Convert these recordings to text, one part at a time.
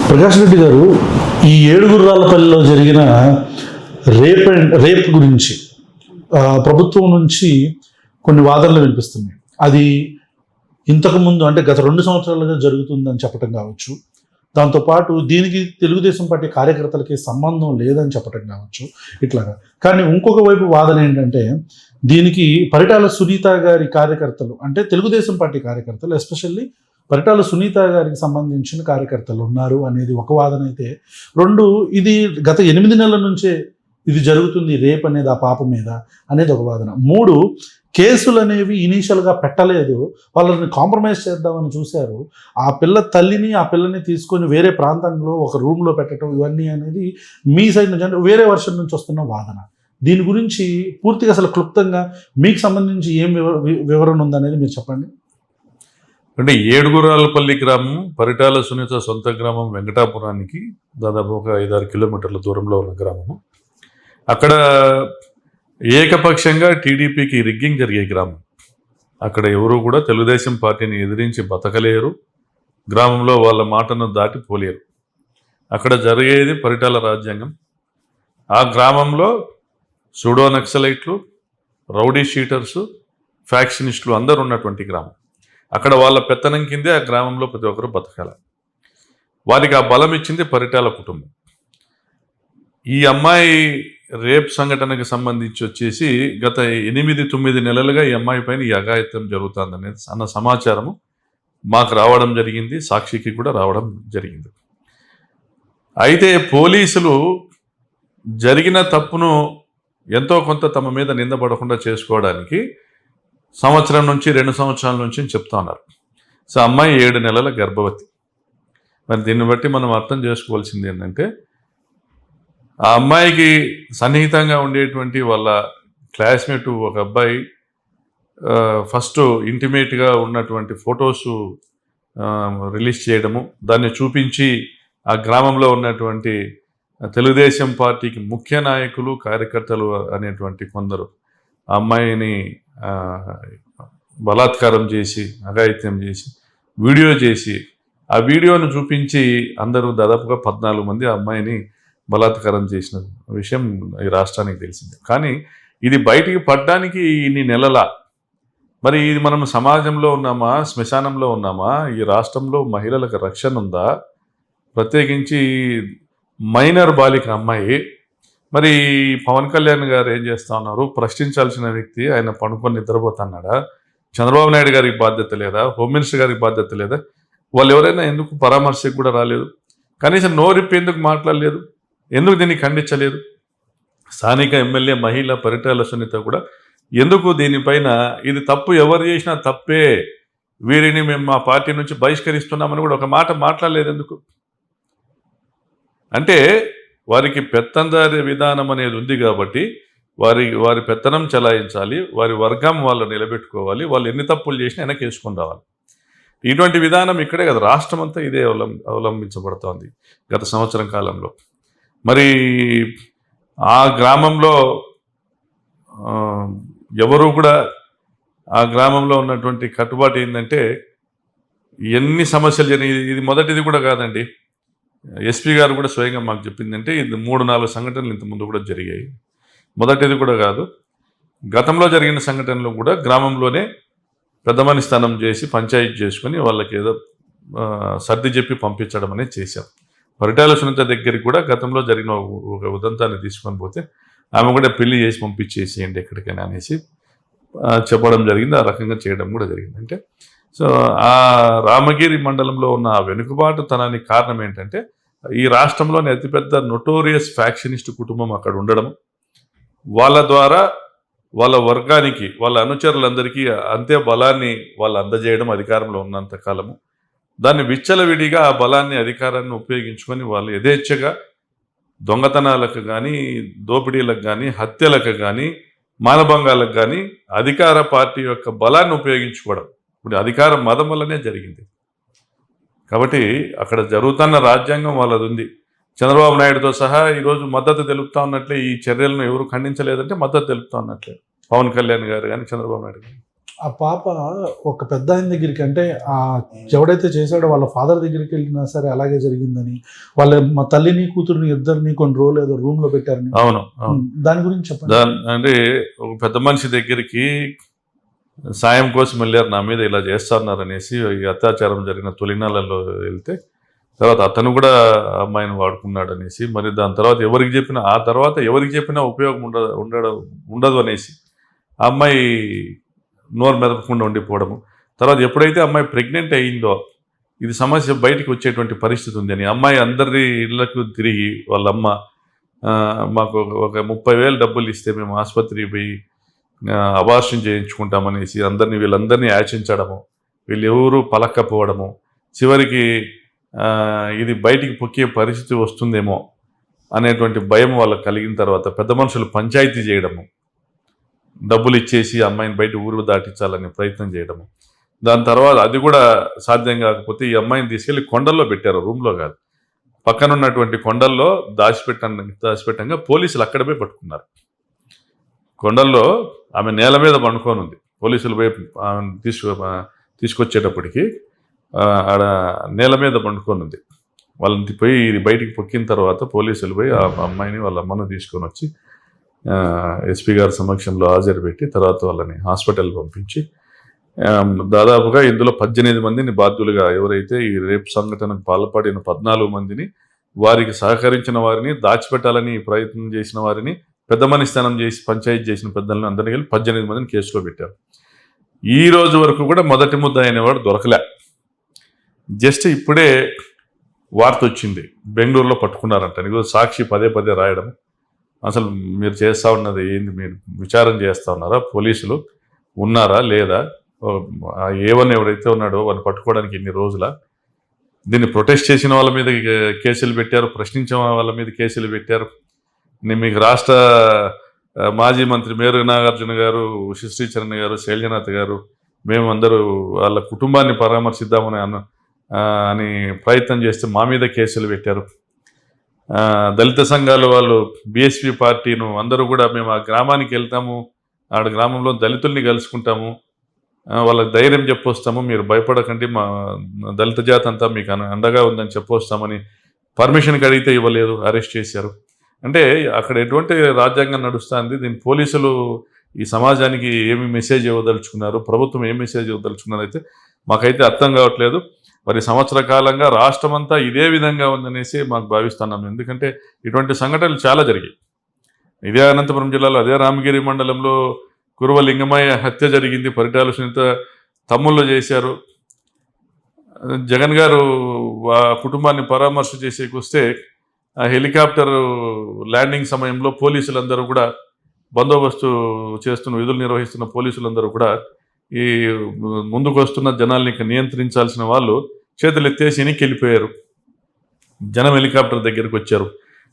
ప్రకాష్ రెడ్డి గారు, ఈ ఏడుగుర్రాలపల్లిలో జరిగిన రేప్ గురించి ప్రభుత్వం నుంచి కొన్ని వాదనలు వినిపిస్తున్నాయి. అది ఇంతకుముందు అంటే గత 2 సంవత్సరాలుగా జరుగుతుందని చెప్పడం కావచ్చు, దాంతోపాటు దీనికి తెలుగుదేశం పార్టీ కార్యకర్తలకి సంబంధం లేదని చెప్పడం కావచ్చు, ఇట్లాగా. కానీ ఇంకొక వైపు వాదన ఏంటంటే, దీనికి పరిటాల సునీత గారి కార్యకర్తలు, అంటే తెలుగుదేశం పార్టీ కార్యకర్తలు, ఎస్పెషల్లీ పరిటాల సునీత గారికి సంబంధించిన కార్యకర్తలు ఉన్నారు అనేది ఒక వాదన అయితే, 2 ఇది గత 8 నెలల నుంచే ఇది జరుగుతుంది రేప్ అనేది ఆ పాప మీద అనేది ఒక వాదన. 3 కేసులు అనేవి ఇనీషియల్గా పెట్టలేదు, వాళ్ళని కాంప్రమైజ్ చేద్దామని చూశారు. ఆ పిల్ల తల్లిని ఆ పిల్లని తీసుకొని వేరే ప్రాంతంలో ఒక రూమ్లో పెట్టడం, ఇవన్నీ అనేది మీ సైడ్ నుంచి అంటే వేరే వర్షన్ నుంచి వస్తున్న వాదన. దీని గురించి పూర్తిగా అసలు క్లుప్తంగా మీకు సంబంధించి ఏం వివరణ ఉందనేది మీరు చెప్పండి. అంటే ఏడుగురాలపల్లి గ్రామం పరిటాల సునీత సొంత గ్రామం వెంకటాపురానికి దాదాపు ఒక 5-6 కిలోమీటర్ల దూరంలో ఉన్న గ్రామము. అక్కడ ఏకపక్షంగా టీడీపీకి రిగ్గింగ్ జరిగే గ్రామం. అక్కడ ఎవరు కూడా తెలుగుదేశం పార్టీని ఎదిరించి బతకలేరు, గ్రామంలో వాళ్ళ మాటను దాటి పోలేరు. అక్కడ జరిగేది పరిటాల రాజ్యాంగం. ఆ గ్రామంలో సూడో నక్సలైట్లు, రౌడీ షీటర్సు, ఫ్యాక్షనిస్టులు అందరూ ఉన్నటువంటి గ్రామం. అక్కడ వాళ్ళ పెత్తనం కిందే ఆ గ్రామంలో ప్రతి ఒక్కరు బతకాల. వారికి ఆ బలం ఇచ్చింది పరిటాల కుటుంబం. ఈ అమ్మాయి రేప్ సంఘటనకు సంబంధించి వచ్చేసి గత 8-9 నెలలుగా ఈ అమ్మాయి పైన ఈ అఘాయిత్యం జరుగుతుందనేది అన్న సమాచారము మాకు రావడం జరిగింది, సాక్షికి కూడా రావడం జరిగింది. అయితే పోలీసులు జరిగిన తప్పును ఎంతో కొంత తమ మీద నిందపడకుండా చేసుకోవడానికి 1 సంవత్సరం నుంచి 2 సంవత్సరాల నుంచి చెప్తా ఉన్నారు. సో అమ్మాయి 7 నెలల గర్భవతి. మరి దీన్ని బట్టి మనం అర్థం చేసుకోవాల్సింది ఏంటంటే, ఆ అమ్మాయికి సన్నిహితంగా ఉండేటువంటి వాళ్ళ క్లాస్మేట్ ఒక అబ్బాయి ఫస్ట్ ఇంటిమేట్గా ఉన్నటువంటి ఫొటోస్ రిలీజ్ చేయడము, దాన్ని చూపించి ఆ గ్రామంలో ఉన్నటువంటి తెలుగుదేశం పార్టీకి ముఖ్య నాయకులు, కార్యకర్తలు అనేటువంటి కొందరు ఆ అమ్మాయిని బలాత్కారం చేసి, అఘాయిత్యం చేసి, వీడియో చేసి, ఆ వీడియోను చూపించి అందరూ దాదాపుగా 14 మంది ఆ అమ్మాయిని బలాత్కారం చేసిన విషయం ఈ రాష్ట్రానికి తెలిసింది. కానీ ఇది బయటికి పడడానికి ఇన్ని నెలల. మరి ఇది మనం సమాజంలో ఉన్నామా, శ్మశానంలో ఉన్నామా? ఈ రాష్ట్రంలో మహిళలకు రక్షణ ఉందా? ప్రత్యేకించి మైనర్ బాలిక అమ్మాయి. మరి పవన్ కళ్యాణ్ గారు ఏం చేస్తా ఉన్నారు? ప్రశ్నించాల్సిన వ్యక్తి ఆయన పడుకొని నిద్రపోతున్నాడా? చంద్రబాబు నాయుడు గారికి బాధ్యత లేదా? హోమ్ మినిస్టర్ గారికి బాధ్యత లేదా? వాళ్ళు ఎవరైనా ఎందుకు పరామర్శకు కూడా రాలేదు? కనీసం నోరిప్పి ఎందుకు మాట్లాడలేదు? ఎందుకు దీన్ని ఖండించలేదు? స్థానిక ఎమ్మెల్యే మహిళ పరిటాల సునీత కూడా ఎందుకు దీనిపైన ఇది తప్పు, ఎవరు చేసినా తప్పే, వీరిని మేము మా పార్టీ నుంచి బహిష్కరిస్తున్నామని కూడా ఒక మాట మాట్లాడలేదు ఎందుకు? అంటే వారికి పెత్తందారి విధానం అనేది ఉంది కాబట్టి వారి పెత్తనం చలాయించాలి, వారి వర్గం వాళ్ళు నిలబెట్టుకోవాలి, వాళ్ళు ఎన్ని తప్పులు చేసినా వెనకేసుకొని రావాలి. ఇటువంటి విధానం ఇక్కడే కదా, రాష్ట్రం అంతా ఇదే అవలంబించబడుతోంది గత సంవత్సరం కాలంలో. మరి ఆ గ్రామంలో ఎవరు కూడా ఆ గ్రామంలో ఉన్నటువంటి కట్టుబాటు ఏంటంటే, ఎన్ని సమస్యలు జరిగినాయి, ఇది మొదటిది కూడా కాదండి. ఎస్పీ గారు కూడా స్వయంగా మాకు చెప్పిందంటే ఇది 3-4 సంఘటనలు ఇంతకుముందు కూడా జరిగాయి, మొదటిది కూడా కాదు. గతంలో జరిగిన సంఘటనలు కూడా గ్రామంలోనే పెద్దమని స్థానం చేసి పంచాయతీ చేసుకుని వాళ్ళకి ఏదో సర్ది చెప్పి పంపించడం అనేది చేశాం. పరిటాల సునీత దగ్గరికి కూడా గతంలో జరిగిన ఒక ఉదంతాన్ని తీసుకొని పోతే ఆమె కూడా పెళ్లి చేసి పంపించేసేయండి ఎక్కడికైనా అనేసి చెప్పడం జరిగింది. ఆ రకంగా చేయడం కూడా జరిగింది. అంటే సో ఆ రామగిరి మండలంలో ఉన్న ఆ వెనుకబాటుతనానికి కారణం ఏంటంటే, ఈ రాష్ట్రంలోని అతిపెద్ద నొటోరియస్ ఫ్యాక్షనిస్ట్ కుటుంబం అక్కడ ఉండడం, వాళ్ళ ద్వారా వాళ్ళ వర్గానికి, వాళ్ళ అనుచరులందరికీ అంతే బలాన్ని వాళ్ళు అందజేయడం అధికారంలో ఉన్నంత కాలము. దాన్ని విచ్చలవిడిగా ఆ బలాన్ని, అధికారాన్ని ఉపయోగించుకొని వాళ్ళు యథేచ్ఛగా దొంగతనాలకు కానీ, దోపిడీలకు కానీ, హత్యలకు కానీ, మానభంగాలకు కానీ అధికార పార్టీ యొక్క బలాన్ని ఉపయోగించుకోవడం ఇప్పుడు అధికార మదం వల్లనే జరిగింది. కాబట్టి అక్కడ జరుగుతున్న రాజ్యాంగం వాళ్ళది ఉంది. చంద్రబాబు నాయుడుతో సహా ఈరోజు మద్దతు తెలుపుతా ఉన్నట్లే ఈ చర్యలను ఎవరు ఖండించలేదంటే మద్దతు తెలుపుతా ఉన్నట్లే పవన్ కళ్యాణ్ గారు కానీ, చంద్రబాబు నాయుడు కానీ. ఆ పాప ఒక పెద్ద ఆయన దగ్గరికి, అంటే ఆ ఎవడైతే చేశాడో వాళ్ళ ఫాదర్ దగ్గరికి వెళ్ళినా సరే అలాగే జరిగిందని, మా తల్లిని కూతురుని ఇద్దరిని కొన్ని రోజులు ఏదో రూమ్ లో పెట్టారని. అవును, దాని గురించి చెప్పండి. అంటే ఒక పెద్ద మనిషి దగ్గరికి సాయం కోసం వెళ్ళారు, నా మీద ఇలా చేస్తున్నారు అనేసి, ఈ అత్యాచారం జరిగిన తొలినాళ్ళలో వెళ్తే తర్వాత అతను కూడా అమ్మాయిని వాడుకున్నాడు అనేసి, మరి దాని తర్వాత ఎవరికి చెప్పినా ఉపయోగం ఉండదు అనేసి ఆ అమ్మాయి నోరు మెదపకుండా ఉండిపోవడము. తర్వాత ఎప్పుడైతే అమ్మాయి ప్రెగ్నెంట్ అయిందో ఇది సమస్య బయటికి వచ్చేటువంటి పరిస్థితి ఉంది అని అమ్మాయి అందరి ఇళ్లకు తిరిగి వాళ్ళ అమ్మ మాకు ఒక 30,000 డబ్బులు ఇస్తే మేము ఆసుపత్రికి పోయి అబార్షన్ చేయించుకుంటామనేసి వీళ్ళందరినీ యాచించడము, వీళ్ళు ఎవరు పలక్కపోవడము, చివరికి ఇది బయటికి పొక్కే పరిస్థితి వస్తుందేమో అనేటువంటి భయం వాళ్ళకి కలిగిన తర్వాత పెద్ద మనుషులు పంచాయతీ చేయడము, డబ్బులు ఇచ్చేసి అమ్మాయిని బయట ఊరు దాటించాలని ప్రయత్నం చేయడము. దాని తర్వాత అది కూడా సాధ్యం కాకపోతే ఈ అమ్మాయిని తీసుకెళ్లి కొండల్లో పెట్టారు, రూమ్లో కాదు, పక్కన ఉన్నటువంటి కొండల్లో దాచిపెట్టంగా పోలీసులు అక్కడ పోయి పట్టుకున్నారు. కొండల్లో ఆమె నేల మీద పండుకొని ఉంది. పోలీసులు పోయి ఆమెను తీసుకొచ్చేటప్పటికి ఆడ నేల మీద పండుకొని ఉంది. వాళ్ళని పోయి ఇది బయటికి పొక్కిన తర్వాత పోలీసులు పోయి ఆ అమ్మాయిని వాళ్ళ అమ్మను తీసుకొని వచ్చి ఎస్పీ గారి సమక్షంలో హాజరు పెట్టి తర్వాత వాళ్ళని హాస్పిటల్ పంపించి దాదాపుగా ఇందులో 18 మందిని బాధ్యులుగా, ఎవరైతే ఈ రేప్ సంఘటనకు పాల్పడిన 14 మందిని, వారికి సహకరించిన వారిని, దాచిపెట్టాలని ప్రయత్నం చేసిన వారిని, పెద్ద మనిషితనం చేసి పంచాయతీ చేసిన పెద్దలను అందరినీ కలిపి 18 మందిని కేసులో పెట్టారు. ఈ రోజు వరకు కూడా మొదటి ముద్ద అయినవాడు దొరకలే. జస్ట్ ఇప్పుడే వార్త వచ్చింది, బెంగళూరులో పట్టుకున్నారంట. ఈరోజు సాక్షి పదే రాయడం, అసలు మీరు చేస్తూ ఉన్నది ఏంది, మీరు విచారణ చేస్తూ ఉన్నారా, పోలీసులు ఉన్నారా లేదా, A1 ఎవరైతే ఉన్నాడో వాడిని పట్టుకోవడానికి ఇన్ని రోజుల, దీన్ని ప్రొటెస్ట్ చేసిన వాళ్ళ మీద కేసులు పెట్టారు, ప్రశ్నించిన వాళ్ళ మీద కేసులు పెట్టారు. మీకు రాష్ట్ర మాజీ మంత్రి మేరు నాగార్జున గారు, శ్రీచరణ్ గారు, శైలజనాథ్ గారు, మేమందరూ వాళ్ళ కుటుంబాన్ని పరామర్శిద్దామని అని ప్రయత్నం చేస్తే మా మీద కేసులు పెట్టారు. దళిత సంఘాలు వాళ్ళు, బీఎస్పీ పార్టీను అందరూ కూడా మేము ఆ గ్రామానికి వెళ్తాము, ఆడ గ్రామంలో దళితుల్ని కలుసుకుంటాము, వాళ్ళకి ధైర్యం చెప్పొస్తాము, మీరు భయపడకండి, మా దళిత జాతి అంతా మీకు అండగా ఉందని చెప్పొస్తామని పర్మిషన్కి అడిగితే ఇవ్వలేదు, అరెస్ట్ చేశారు. అంటే అక్కడ ఎటువంటి రాజ్యాంగం నడుస్తుంది, దీని పోలీసులు ఈ సమాజానికి ఏమి మెసేజ్ ఇవ్వదలుచుకున్నారు, ప్రభుత్వం ఏం మెసేజ్ ఇవ్వదలుచుకున్నారు అయితే మాకైతే అర్థం కావట్లేదు. మరి సంవత్సర కాలంగా రాష్ట్రం అంతా ఇదే విధంగా ఉందనేసి మాకు భావిస్తున్నాం. ఎందుకంటే ఇటువంటి సంఘటనలు చాలా జరిగాయి. ఇదే అనంతపురం జిల్లాలో, అదే రామగిరి మండలంలో కురువ లింగమయ్య హత్య జరిగింది, పరిటాల సునీత తమ్ముళ్ళు చేశారు. జగన్ గారు కుటుంబాన్ని పరామర్శ చేసేకి వస్తే ఆ హెలికాప్టర్ ల్యాండింగ్ సమయంలో పోలీసులందరూ కూడా, బందోబస్తు చేస్తున్న, విధులు నిర్వహిస్తున్న పోలీసులందరూ కూడా ఈ ముందుకు వస్తున్న జనాల్ని నియంత్రించాల్సిన వాళ్ళు చేతులు ఎత్తేసి వెనక్కి వెళ్ళిపోయారు. జనం హెలికాప్టర్ దగ్గరికి వచ్చారు.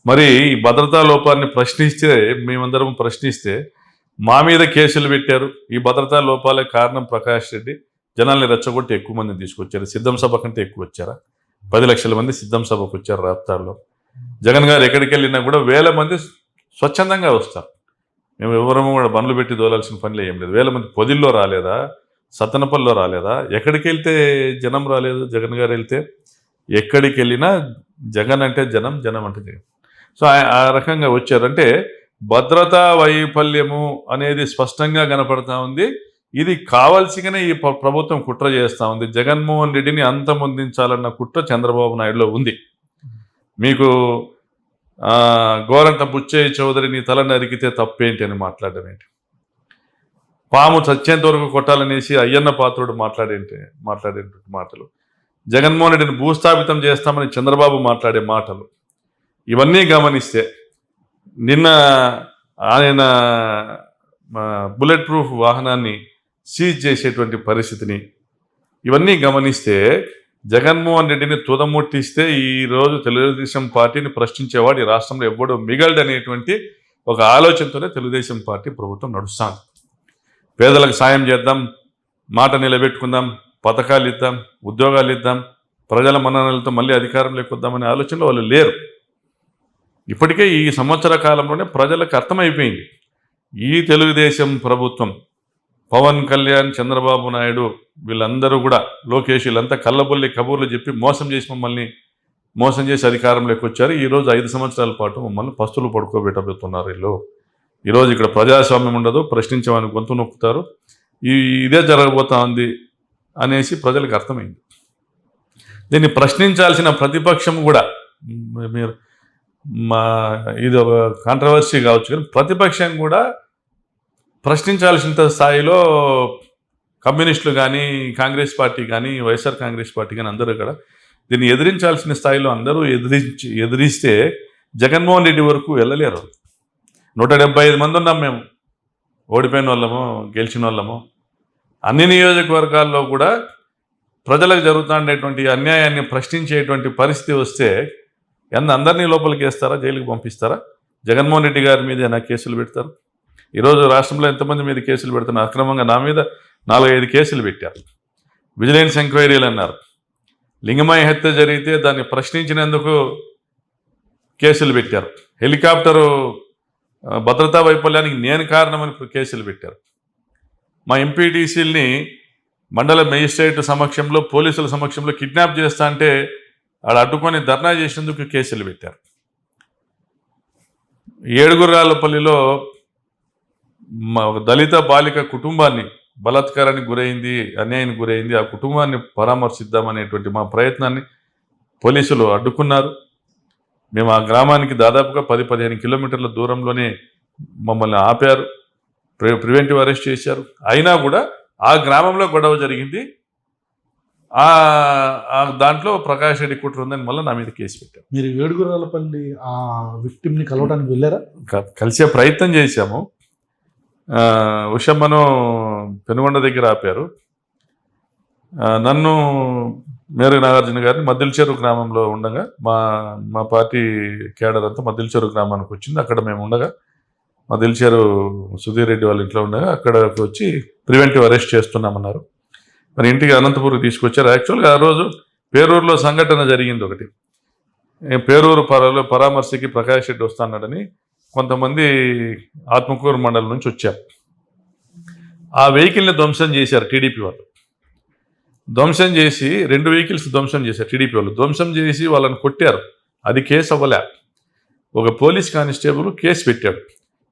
మరి ఈ భద్రతా లోపాన్ని మేమందరం ప్రశ్నిస్తే మా మీద కేసులు పెట్టారు. ఈ భద్రతా లోపాలే కారణం ప్రకాష్ రెడ్డి జనాల్ని రెచ్చగొట్టి ఎక్కువ మందిని తీసుకొచ్చారు. సిద్ధం సభ కంటే ఎక్కువ వచ్చారా? 10 లక్షల మంది సిద్ధం సభకు వచ్చారు రాప్తాడులో. జగన్ గారు ఎక్కడికి వెళ్ళినా కూడా 1000 మంది స్వచ్ఛందంగా వస్తారు. మేము ఎవరము కూడా బండ్లు పెట్టి దోలాల్సిన పనిలో ఏం లేదు. 1000 మంది పొదిల్లో రాలేదా, సత్తనపల్లిలో రాలేదా, ఎక్కడికి వెళ్తే జనం రాలేదు? జగన్ గారు వెళ్తే ఎక్కడికి వెళ్ళినా జగన్ అంటే జనం, జనం అంటే జగన్. సో ఆ రకంగా వచ్చారంటే భద్రతా వైఫల్యము అనేది స్పష్టంగా కనపడతా ఉంది. ఇది కావాల్సిగానే ఈ ప్రభుత్వం కుట్ర చేస్తూ ఉంది. జగన్మోహన్ రెడ్డిని అంతమొందించాలన్న కుట్ర చంద్రబాబు నాయుడులో ఉంది. మీకు గోరంట బుచ్చయ్య చౌదరిని తల నరికితే తప్పేంటి అని మాట్లాడడం ఏంటి? పాము చచ్చేంత వరకు కొట్టాలనేసి అయ్యన్న పాత్రుడు మాట్లాడే మాటలు, జగన్మోహన్ రెడ్డిని భూస్థాపితం చేస్తామని చంద్రబాబు మాట్లాడే మాటలు, ఇవన్నీ గమనిస్తే నిన్న ఆయన బుల్లెట్ ప్రూఫ్ వాహనాన్ని సీజ్ చేసేటువంటి పరిస్థితిని, ఇవన్నీ గమనిస్తే జగన్మోహన్ రెడ్డిని తుదముట్టిస్తే ఈరోజు తెలుగుదేశం పార్టీని ప్రశ్నించేవాడు ఈ రాష్ట్రంలో ఎవ్వడూ మిగలడనేటువంటి ఒక ఆలోచనతోనే తెలుగుదేశం పార్టీ ప్రభుత్వం నడుస్తాను. పేదలకు సాయం చేద్దాం, మాట నిలబెట్టుకుందాం, పథకాలు ఇద్దాం, ఉద్యోగాలు ఇద్దాం, ప్రజల మన్ననలతో మళ్ళీ అధికారంలోకి వద్దామనే ఆలోచనలో వాళ్ళు లేరు. ఇప్పటికే ఈ సంవత్సర కాలంలోనే ప్రజలకు అర్థమైపోయింది ఈ తెలుగుదేశం ప్రభుత్వం పవన్ కళ్యాణ్, చంద్రబాబు నాయుడు వీళ్ళందరూ కూడా, లోకేష్, వీళ్ళంతా కళ్ళబొల్లి కబూర్లు చెప్పి మోసం చేసి అధికారంలోకి వచ్చారు. ఈరోజు 5 సంవత్సరాల పాటు మమ్మల్ని పస్తులు పడుకోబెట్టబోతున్నారు. వీళ్ళు ఈరోజు ఇక్కడ ప్రజాస్వామ్యం ఉండదు, ప్రశ్నించమని గొంతు నొక్కుతారు, ఇదే జరగబోతా ఉంది అనేసి ప్రజలకు అర్థమైంది. దీన్ని ప్రశ్నించాల్సిన ప్రతిపక్షం కూడా, మీరు ఇది ఒక కాంట్రవర్సీ కావచ్చు, కానీ ప్రతిపక్షం కూడా ప్రశ్నించాల్సిన స్థాయిలో కమ్యూనిస్టులు కానీ, కాంగ్రెస్ పార్టీ కానీ, వైఎస్ఆర్ కాంగ్రెస్ పార్టీ కానీ అందరూ కూడా దీన్ని ఎదిరించాల్సిన స్థాయిలో అందరూ ఎదిరిస్తే జగన్మోహన్ రెడ్డి వరకు వెళ్ళలేరు. 175 మంది ఉన్నాం మేము, ఓడిపోయిన వాళ్ళము, గెలిచిన వాళ్ళము. అన్ని నియోజకవర్గాల్లో కూడా ప్రజలకు జరుగుతుండేటువంటి అన్యాయాన్ని ప్రశ్నించేటువంటి పరిస్థితి వస్తే అందరినీ లోపలికి వేస్తారా, జైలుకి పంపిస్తారా? జగన్మోహన్ రెడ్డి గారి మీద ఏమైనా కేసులు పెడతారు? ఈరోజు రాష్ట్రంలో ఎంతమంది మీద కేసులు పెడుతున్నారు? అక్రమంగా నా మీద 4-5 కేసులు పెట్టారు. విజిలెన్స్ ఎంక్వైరీలు అన్నారు. లింగమయ్య హత్య జరిగితే దాన్ని ప్రశ్నించినందుకు కేసులు పెట్టారు. హెలికాప్టరు భద్రతా వైఫల్యానికి నేను కారణమని కేసులు పెట్టారు. మా ఎంపీటీసీల్ని మండల మెజిస్ట్రేట్ సమక్షంలో, పోలీసుల సమక్షంలో కిడ్నాప్ చేస్తా అంటే ఆడ అడ్డుకొని ధర్నా చేసినందుకు కేసులు పెట్టారు. ఏడుగుర్రాలపల్లిలో ఒక దళిత బాలిక కుటుంబాన్ని బలాత్కారానికి గురైంది, అన్యాయానికి గురైంది. ఆ కుటుంబాన్ని పరామర్శిద్దామనేటువంటి మా ప్రయత్నాన్ని పోలీసులు అడ్డుకున్నారు. మేము ఆ గ్రామానికి దాదాపుగా 10-15 కిలోమీటర్ల దూరంలోనే మమ్మల్ని ఆపారు, ప్రివెంటివ్ అరెస్ట్ చేశారు. అయినా కూడా ఆ గ్రామంలో గొడవ జరిగింది. దాంట్లో ప్రకాష్ రెడ్డి కుట్ర ఉందని మళ్ళీ నా మీద కేసు పెట్టారు. మీరు ఏడుగురాలపల్లి ఆ విక్టిమ్ని కలవడానికి వెళ్ళారా? కలిసే ప్రయత్నం చేశాము. ఉషమ్మను పెనుగొండ దగ్గర ఆపారు. నన్ను మేరీ నాగార్జున గారిని మద్దిలచెరు గ్రామంలో ఉండగా, మా పార్టీ కేడర్ అంతా మద్దిలచెరు గ్రామానికి వచ్చింది. అక్కడ మేము ఉండగా, మద్దిలచెరు సుధీర్ రెడ్డి వాళ్ళ ఇంట్లో ఉండగా అక్కడికి వచ్చి ప్రివెంటివ్ అరెస్ట్ చేస్తున్నామన్నారు. మరి ఇంటికి అనంతపూర్కి తీసుకొచ్చారు. యాక్చువల్గా ఆ రోజు పేరూరులో సంఘటన జరిగింది ఒకటి. పేరూరు పరామర్శకి ప్రకాష్ రెడ్డి వస్తున్నాడని కొంతమంది ఆత్మకూరు మండలం నుంచి వచ్చారు. ఆ వెహికల్ని ధ్వంసం చేశారు టీడీపీ వాళ్ళు. ధ్వంసం చేసి 2 వెహికల్స్ ధ్వంసం చేశారు టీడీపీ వాళ్ళు. ధ్వంసం చేసి వాళ్ళని కొట్టారు. అది కేసు అవ్వలే. ఒక పోలీస్ కానిస్టేబుల్ కేసు పెట్టాడు.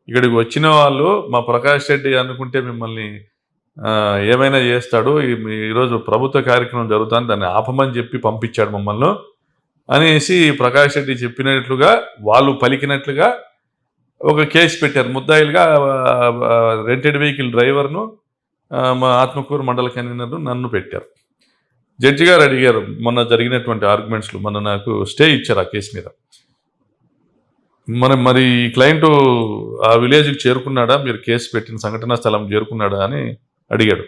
ఇక్కడికి వచ్చిన వాళ్ళు మా ప్రకాష్ రెడ్డి అనుకుంటే మిమ్మల్ని ఏమైనా చేస్తాడు, ఈరోజు ప్రభుత్వ కార్యక్రమం జరుగుతుంది, దాన్ని ఆపమని చెప్పి పంపించాడు మమ్మల్ని అనేసి ప్రకాష్ రెడ్డి చెప్పినట్లుగా, వాళ్ళు పలికినట్లుగా ఒక కేసు పెట్టారు. ముద్దాయిలుగా రెంటెడ్ వెహికల్ డ్రైవర్ను, మా ఆత్మకూరు మండల కన్వీనర్ను, నన్ను పెట్టారు. జడ్జి గారు అడిగారు మొన్న జరిగినటువంటి ఆర్గ్యుమెంట్స్లో, నాకు స్టే ఇచ్చారు ఆ కేసు మీద. మరి ఈ క్లయింట్ ఆ విలేజ్కి చేరుకున్నాడా, మీరు కేసు పెట్టిన సంఘటనా స్థలం చేరుకున్నాడా అని అడిగాడు.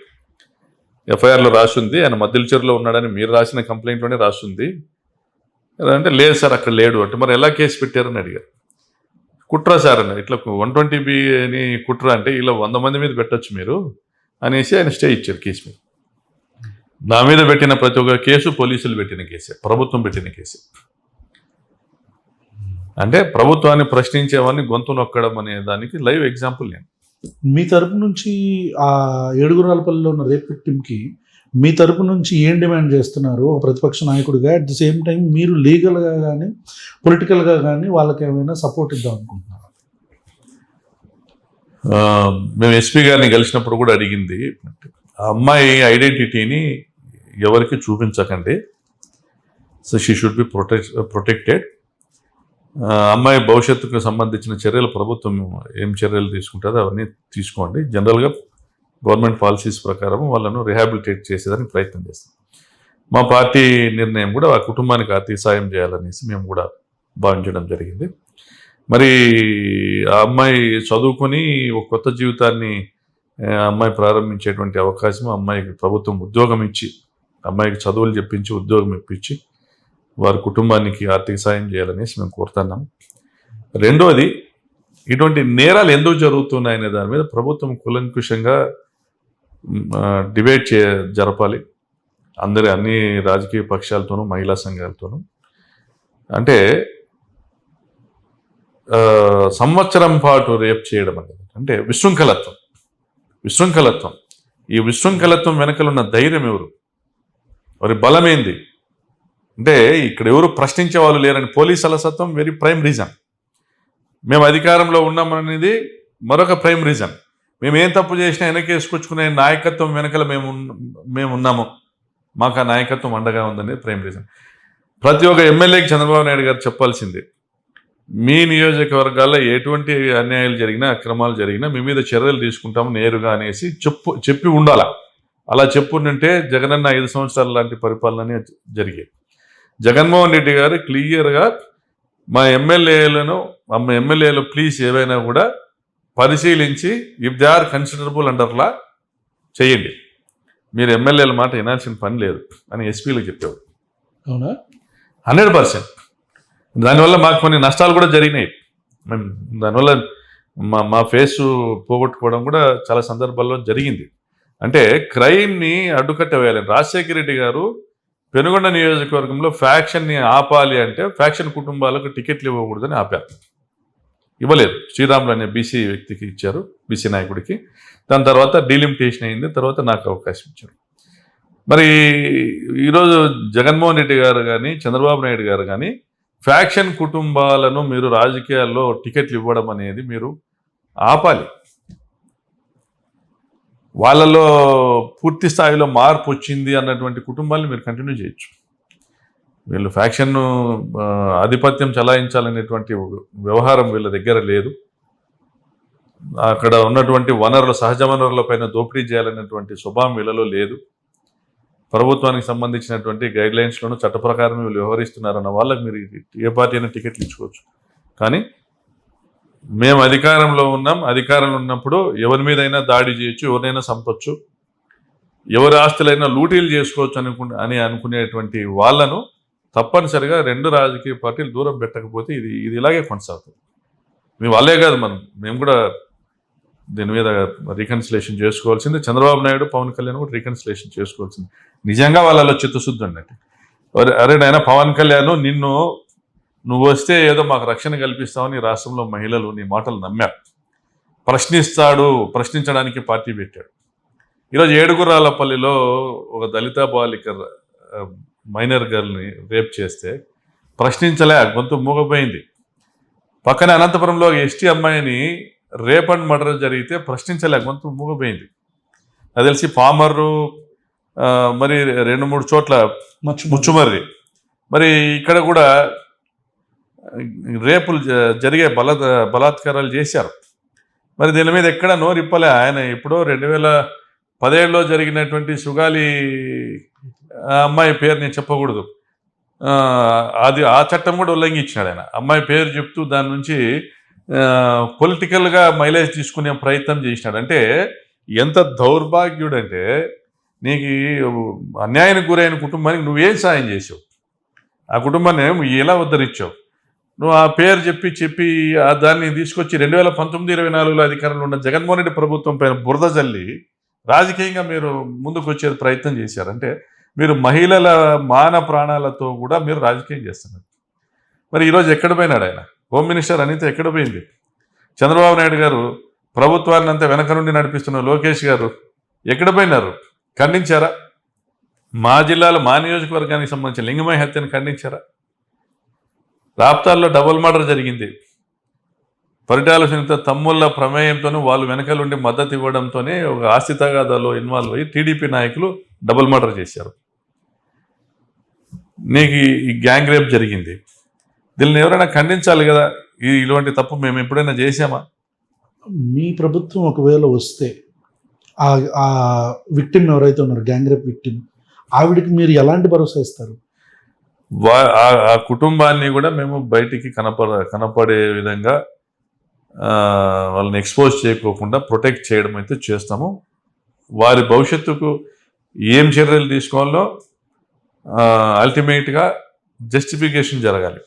ఎఫ్ఐఆర్లో రాసింది ఆయన మద్దిలచెరులో ఉన్నాడని మీరు రాసిన కంప్లైంట్లోనే రాసింది అంటే, లేదు సార్ అక్కడ లేడు అంటే. మరి ఎలా కేసు పెట్టారని అడిగారు. కుట్ర సార్ అన్న, ఇట్లా 120B అని కుట్ర అంటే ఇలా 100 మంది మీద పెట్టచ్చు మీరు అనేసి ఆయన స్టే ఇచ్చారు కేసు మీద. నా మీద పెట్టిన ప్రతి ఒక్క కేసు పోలీసులు పెట్టిన కేసే, ప్రభుత్వం పెట్టిన కేసే. అంటే ప్రభుత్వాన్ని ప్రశ్నించేవాడిని గొంతు నొక్కడం అనే దానికి లైవ్ ఎగ్జాంపుల్ నేను. మీ తరపు నుంచి ఆ ఏడుగురాలపల్లిలో ఉన్న రేప్ విక్టిమ్కి మీ తరపు నుంచి ఏం డిమాండ్ చేస్తున్నారు ఒక ప్రతిపక్ష నాయకుడిగా? అట్ ది సేమ్ టైం మీరు లీగల్గా కానీ పొలిటికల్గా కానీ వాళ్ళకి ఏమైనా సపోర్ట్ ఇద్దాం అనుకుంటున్నారు? మేము ఎస్పీ గారిని కలిసినప్పుడు కూడా అడిగింది, ఆ అమ్మాయి ఐడెంటిటీని ఎవరికి చూపించకండి, so she should be protected. అమ్మాయి భవిష్యత్తుకు సంబంధించిన చర్యలు ప్రభుత్వం ఏం చర్యలు తీసుకుంటుందో అవన్నీ తీసుకోండి. జనరల్గా గవర్నమెంట్ పాలసీస్ ప్రకారం వాళ్ళను రిహాబిలిటేట్ చేసేదానికి ప్రయత్నం చేస్తాం. మా పార్టీ నిర్ణయం కూడా ఆ కుటుంబానికి ఆర్థిక సాయం చేయాలనేసి మేము కూడా భావించడం జరిగింది. మరి ఆ అమ్మాయి చదువుకొని ఒక కొత్త జీవితాన్ని అమ్మాయి ప్రారంభించేటువంటి అవకాశం, అమ్మాయికి ప్రభుత్వం ఉద్యోగం ఇచ్చి, అమ్మాయికి చదువులు చెప్పించి ఉద్యోగం ఇప్పించి వారి కుటుంబానికి ఆర్థిక సాయం చేయాలనేసి మేము కోరుతున్నాం. రెండోది, ఇటువంటి నేరాలు ఎందుకు జరుగుతున్నాయనే దాని మీద ప్రభుత్వం కూలంకుషంగా డిబేట్ జరపాలి. అన్ని రాజకీయ పక్షాలతోనూ మహిళా సంఘాలతోనూ. అంటే సంవత్సరం పాటు రేప్ చేయడం అనేది అంటే విశృంఖలత్వం. ఈ విశృంఖలత్వం వెనకలున్న ధైర్యం ఎవరు, వారి బలం ఏంది అంటే ఇక్కడ ఎవరు ప్రశ్నించే వాళ్ళు లేరని పోలీస్ అలసత్వం వెరీ ప్రైమ్ రీజన్. మేము అధికారంలో ఉన్నామనేది మరొక ప్రైమ్ రీజన్. మేము ఏం తప్పు చేసినా వెనకేసుకొచ్చుకునే నాయకత్వం వెనకల మేము ఉన్నాము, మాకు ఆ నాయకత్వం అండగా ఉందనేది ప్రైమ్ రీజన్. ప్రతి ఒక్క ఎమ్మెల్యేకి చంద్రబాబు నాయుడు గారు చెప్పాల్సింది, మీ నియోజకవర్గాల్లో ఎటువంటి అన్యాయాలు జరిగినా అక్రమాలు జరిగినా మీ మీద చర్యలు తీసుకుంటాము నేరుగా అనేసి చెప్పి ఉండాలా. అలా చెప్పుంటే జగనన్న 5 సంవత్సరాల లాంటి పరిపాలన జరిగేది. జగన్మోహన్ రెడ్డి గారు క్లియర్గా మా ఎమ్మెల్యేలు ప్లీజ్ ఏవైనా కూడా పరిశీలించి ఇఫ్ దే ఆర్ కన్సిడరబుల్ అండర్లా చేయండి, మీరు ఎమ్మెల్యేల మాట వినాల్సిన పని లేదు అని ఎస్పీలకు చెప్పేవారు. అవునా? 100%. దానివల్ల మాకు కొన్ని నష్టాలు కూడా జరిగినాయి. మేము దానివల్ల మా ఫేసు పోగొట్టుకోవడం కూడా చాలా సందర్భాల్లో జరిగింది. అంటే క్రైమ్ని అడ్డుకట్ట వేయాలని రాజశేఖర రెడ్డి గారు పెనుగొండ నియోజకవర్గంలో ఫ్యాక్షన్ని ఆపాలి అంటే ఫ్యాక్షన్ కుటుంబాలకు టికెట్లు ఇవ్వకూడదని ఆపారు. ఇవ్వలేదు. శ్రీరాములు అనే బీసీ వ్యక్తికి ఇచ్చారు, బీసీ నాయకుడికి. దాని తర్వాత డీలిమిటేషన్ అయింది, తర్వాత నాకు అవకాశం ఇచ్చారు. మరి ఈరోజు జగన్మోహన్ రెడ్డి గారు కానీ చంద్రబాబు నాయుడు గారు కానీ ఫ్యాక్షన్ కుటుంబాలను మీరు రాజకీయాల్లో టికెట్లు ఇవ్వడం అనేది మీరు ఆపాలి. వాళ్ళలో పూర్తి స్థాయిలో మార్పు వచ్చింది అన్నటువంటి కుటుంబాలను మీరు కంటిన్యూ చేయొచ్చు. వీళ్ళు ఫ్యాక్షన్ ఆధిపత్యం చలాయించాలనేటువంటి వ్యవహారం వీళ్ళ దగ్గర లేదు. అక్కడ ఉన్నటువంటి సహజ వనరులపైన దోపిడీ చేయాలనేటువంటి స్వభావం వీళ్ళలో లేదు. ప్రభుత్వానికి సంబంధించినటువంటి గైడ్లైన్స్లోనూ చట్ట ప్రకారం వీళ్ళు వ్యవహరిస్తున్నారన్న వాళ్ళకి మీరు ఏ పార్టీ అయినా టికెట్లు ఇచ్చుకోవచ్చు. కానీ మేము అధికారంలో ఉన్నాం, అధికారంలో ఉన్నప్పుడు ఎవరి మీదైనా దాడి చేయొచ్చు, ఎవరినైనా చంపొచ్చు, ఎవరి ఆస్తులైనా లూటీలు చేసుకోవచ్చు అని అనుకునేటువంటి వాళ్ళను తప్పనిసరిగా 2 రాజకీయ పార్టీలు దూరం పెట్టకపోతే ఇది ఇలాగే కొనసాగుతుంది. మీ వాళ్ళే కాదు, మేము కూడా దీని మీద రీకన్సిలేషన్ చేసుకోవాల్సింది. చంద్రబాబు నాయుడు, పవన్ కళ్యాణ్ కూడా రీకన్సిలేషన్ చేసుకోవాల్సింది. నిజంగా వాళ్ళలో చిత్తశుద్ధి ఉన్నట్టు. అరే నాయన పవన్ కళ్యాణ్, నువ్వు వస్తే ఏదో మాకు రక్షణ కల్పిస్తావని రాష్ట్రంలో మహిళలు నీ మాటలు నమ్మారు. ప్రశ్నించడానికి పార్టీ పెట్టాడు. ఈరోజు ఏడుగురాలపల్లిలో ఒక దళిత బాలిక మైనర్ గర్ల్ని రేప్ చేస్తే ప్రశ్నించలే, గొంతు మూగపోయింది. పక్కనే అనంతపురంలో ఎస్టీ అమ్మాయిని రేప్ అండ్ మర్డర్ జరిగితే ప్రశ్నించలే, గొంతు మూగపోయింది. నాకు తెలిసి పామర్రు, మరి 2-3 చోట్ల ముచ్చుమర్రి, మరి ఇక్కడ కూడా రేపులు జరిగే బలాత్కారాలు చేశారు. మరి దీని మీద ఎక్కడ నోరిప్పలే. ఆయన ఎప్పుడో 2017లో జరిగినటువంటి సుగాలి అమ్మాయి పేరు నేను చెప్పకూడదు, ఆ చట్టం కూడా ఉల్లంఘించినాడు ఆయన. అమ్మాయి పేరు చెప్తూ దాని నుంచి పొలిటికల్గా మైలేజ్ తీసుకునే ప్రయత్నం చేసినాడు. అంటే ఎంత దౌర్భాగ్యుడంటే, నీకు అన్యాయానికి గురైన కుటుంబానికి నువ్వేం సాయం చేసావు, ఆ కుటుంబాన్ని ఎలా ఉద్ధరించావు? నువ్వు ఆ పేరు చెప్పి దాన్ని తీసుకొచ్చి 2019-24లో అధికారంలో ఉన్న జగన్మోహన్ రెడ్డి ప్రభుత్వం పైన బురద జల్లి రాజకీయంగా మీరు ముందుకు వచ్చే ప్రయత్నం చేశారంటే మీరు మహిళల మాన ప్రాణాలతో కూడా మీరు రాజకీయం చేస్తున్నారు. మరి ఈరోజు ఎక్కడ పోయినాడు ఆయన? హోమ్ మినిస్టర్ అనిత ఎక్కడ పోయింది? చంద్రబాబు నాయుడు గారు ప్రభుత్వాన్ని అంతా వెనక నుండి నడిపిస్తున్న లోకేష్ గారు ఎక్కడ పోయినారు? ఖండించారా? మా జిల్లాలో మా నియోజకవర్గానికి సంబంధించిన లింగమయ్య హత్యను ఖండించారా? రాప్తాల్లో డబుల్ మర్డర్ జరిగింది. పరిటాల సునీత తమ్ముళ్ళ ప్రమేయంతోనూ వాళ్ళు వెనకలుండి మద్దతు ఇవ్వడంతోనే ఒక ఆస్తి తగాదాలో ఇన్వాల్వ్ అయ్యి టీడీపీ నాయకులు డబుల్ మర్డర్ చేశారు. నీకు ఈ గ్యాంగ్ రేప్ జరిగింది. దీన్ని ఎవరైనా ఖండించాలి కదా. ఇటువంటి తప్పు మేము ఎప్పుడైనా చేసామా? మీ ప్రభుత్వం ఒకవేళ వస్తే ఆ విక్టిమ్ ఎవరైతే ఉన్నారు, గ్యాంగ్ రేప్ విక్టిమ్, ఆవిడికి మీరు ఎలాంటి భరోసా ఇస్తారు? ఆ కుటుంబాన్ని కూడా మేము బయటికి కనపడే విధంగా వాళ్ళని ఎక్స్పోజ్ చేయకోకుండా ప్రొటెక్ట్ చేయడం అయితే చేస్తాము. వారి భవిష్యత్తుకు ఏం చర్యలు తీసుకోవాలో అల్టిమేట్గా జస్టిఫికేషన్ జరగాలి.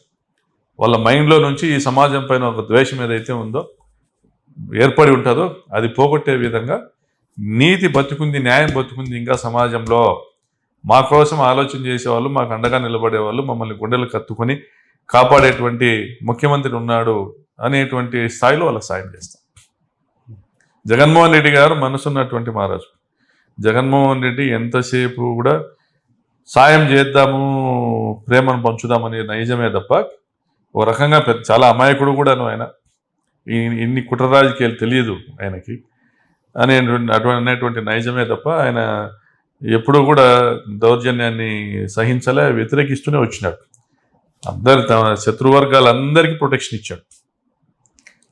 వాళ్ళ మైండ్లో నుంచి ఈ సమాజం పైన ఒక ద్వేషం ఏదైతే ఉందో ఏర్పడి ఉంటుందో అది పోగొట్టే విధంగా నీతి బతుకుంది, న్యాయం బతుకుంది ఇంకా సమాజంలో, మా కోసం ఆలోచన చేసేవాళ్ళు, మాకు అండగా నిలబడేవాళ్ళు, మమ్మల్ని గుండెలు కత్తుకొని కాపాడేటువంటి ముఖ్యమంత్రి ఉన్నాడు అనేటువంటి స్థాయిలో వాళ్ళకి సాయం చేస్తాం. జగన్మోహన్ రెడ్డి గారు మనసున్నటువంటి మహారాజు. జగన్మోహన్ రెడ్డి ఎంతసేపు కూడా సాయం చేద్దాము, ప్రేమను పంచుదామనే నైజమే తప్ప ఒక రకంగా చాలా అమాయకుడు కూడాను ఆయన. ఇన్ని కుట్ర రాజకీయాలు తెలియదు ఆయనకి అనేటువంటి నైజమే తప్ప ఆయన ఎప్పుడూ కూడా దౌర్జన్యాన్ని సహించలే, వ్యతిరేకిస్తూనే వచ్చినాడు. తమ శత్రువర్గాలందరికీ ప్రొటెక్షన్ ఇచ్చాడు,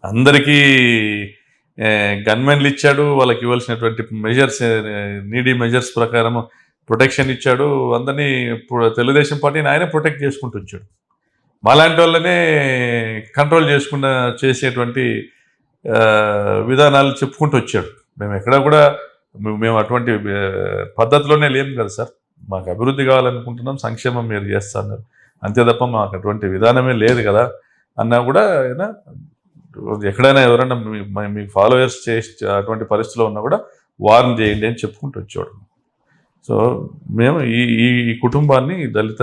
అందరికీ గన్మెన్లు ఇచ్చాడు, వాళ్ళకి ఇవ్వాల్సినటువంటి మెజర్స్, నీడీ మెజర్స్ ప్రకారం ప్రొటెక్షన్ ఇచ్చాడు. అందరినీ తెలుగుదేశం పార్టీని ఆయనే ప్రొటెక్ట్ చేసుకుంటూ వచ్చాడు. మాలాంటి వాళ్ళనే కంట్రోల్ చేసేటువంటి విధానాలు చెప్పుకుంటూ వచ్చాడు. మేము ఎక్కడా కూడా మేము అటువంటి పద్ధతిలోనే లేము కదా సార్. మాకు అభివృద్ధి కావాలనుకుంటున్నాం, సంక్షేమం మీరు చేస్తున్నారు, అంతే తప్ప మాకు అటువంటి విధానమే లేదు కదా అన్నా కూడా ఆయన ఎక్కడైనా ఎవరైనా మీకు ఫాలోయర్స్ అటువంటి పరిస్థితిలో ఉన్నా కూడా వార్న్ చేయండి అని చెప్పుకుంటూ వచ్చాడు. సో మేము ఈ కుటుంబాన్ని, దళిత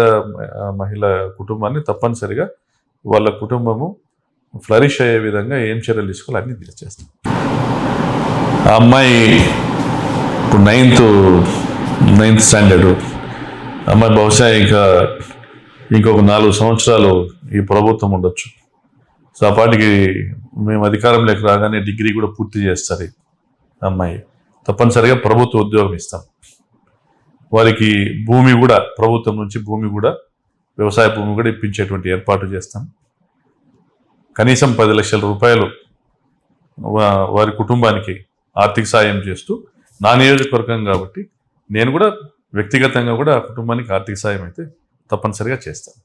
మహిళ కుటుంబాన్ని తప్పనిసరిగా వాళ్ళ కుటుంబము ఫ్లరిష్ అయ్యే విధంగా ఏం చర్యలు తీసుకోవాలి అన్నీ తెలియజేస్తాం. ఆ అమ్మాయి ఇప్పుడు నైన్త్ స్టాండర్డు అమ్మాయి, బహుశా ఇంకొక 4 సంవత్సరాలు ఈ ప్రభుత్వం ఉండొచ్చు. సో ఆ పాటికి మేము అధికారంలోకి రాగానే డిగ్రీ కూడా పూర్తి చేస్తారు ఈ అమ్మాయి. తప్పనిసరిగా ప్రభుత్వ ఉద్యోగం ఇస్తాం. వారికి భూమి కూడా, ప్రభుత్వం నుంచి భూమి కూడా, వ్యవసాయ భూమి కూడా ఇప్పించేటువంటి ఏర్పాటు చేస్తాం. కనీసం 10 లక్షల రూపాయలు వారి కుటుంబానికి ఆర్థిక సాయం చేస్తూ, నా నియోజకవర్గం కాబట్టి నేను కూడా వ్యక్తిగతంగా కూడా ఆ కుటుంబానికి ఆర్థిక సాయం అయితే తప్పనిసరిగా చేస్తాను.